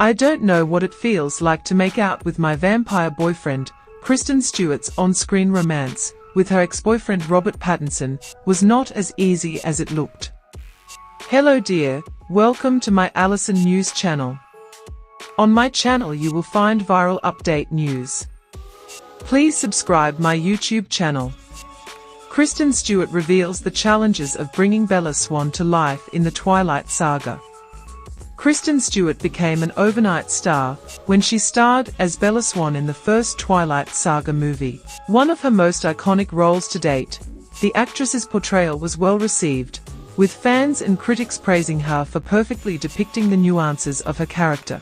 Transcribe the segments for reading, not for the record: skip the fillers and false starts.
I don't know what it feels like to make out with my vampire boyfriend. Kristen Stewart's on-screen romance with her ex-boyfriend Robert Pattinson was not as easy as it looked. Hello dear, welcome to my Allison News channel. On my channel you will find viral update news. Please subscribe my YouTube channel. Kristen Stewart reveals the challenges of bringing Bella Swan to life in the Twilight saga. Kristen Stewart became an overnight star when she starred as Bella Swan in the first Twilight saga movie. One of her most iconic roles to date, the actress's portrayal was well received, with fans and critics praising her for perfectly depicting the nuances of her character.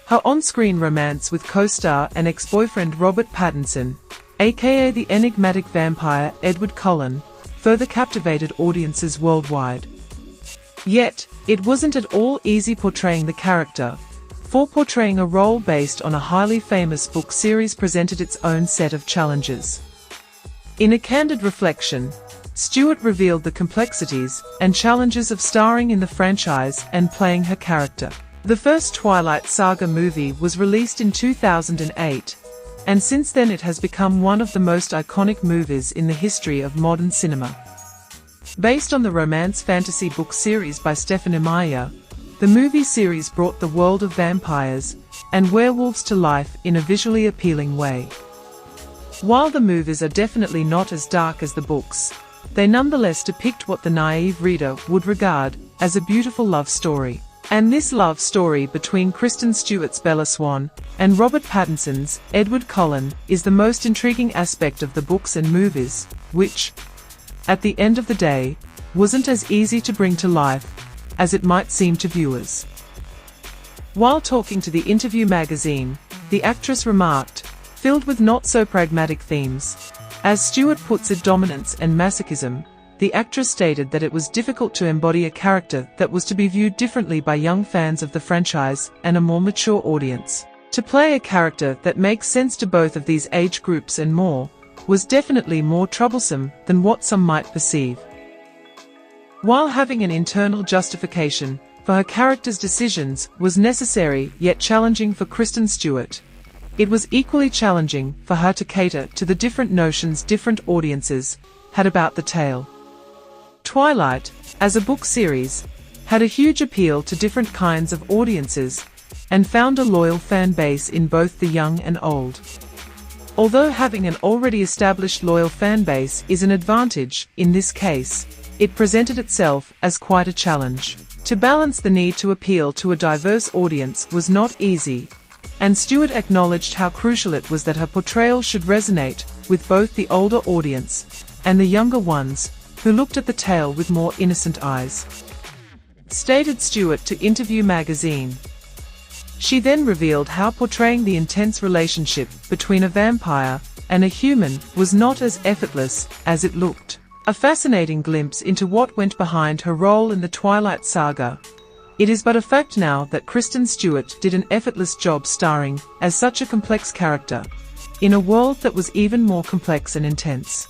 Her on-screen romance with co-star and ex-boyfriend Robert Pattinson, aka the enigmatic vampire Edward Cullen, further captivated audiences worldwide. Yet, it wasn't at all easy portraying the character, for portraying a role based on a highly famous book series presented its own set of challenges. In a candid reflection, Stewart revealed the complexities and challenges of starring in the franchise and playing her character. The first Twilight saga movie was released in 2008, and since then it has become one of the most iconic movies in the history of modern cinema. Based on the romance fantasy book series by Stephanie Meyer, the movie series brought the world of vampires and werewolves to life in a visually appealing way. While the movies are definitely not as dark as the books, they nonetheless depict what the naive reader would regard as a beautiful love story. And this love story between Kristen Stewart's Bella Swan and Robert Pattinson's Edward Cullen is the most intriguing aspect of the books and movies, which, at the end of the day, wasn't as easy to bring to life as it might seem to viewers. While talking to the Interview magazine, the actress remarked, filled with not-so-pragmatic themes. As Stewart puts it, dominance and masochism, the actress stated that it was difficult to embody a character that was to be viewed differently by young fans of the franchise and a more mature audience. To play a character that makes sense to both of these age groups and more, was definitely more troublesome than what some might perceive. While having an internal justification for her character's decisions was necessary yet challenging for Kristen Stewart, it was equally challenging for her to cater to the different notions different audiences had about the tale. Twilight, as a book series, had a huge appeal to different kinds of audiences and found a loyal fan base in both the young and old. Although having an already established loyal fan base is an advantage, in this case, it presented itself as quite a challenge. To balance the need to appeal to a diverse audience was not easy, and Stewart acknowledged how crucial it was that her portrayal should resonate with both the older audience and the younger ones, who looked at the tale with more innocent eyes. Stated Stewart to Interview magazine. She then revealed how portraying the intense relationship between a vampire and a human was not as effortless as it looked. A fascinating glimpse into what went behind her role in the Twilight saga. It is but a fact now that Kristen Stewart did an effortless job starring as such a complex character in a world that was even more complex and intense.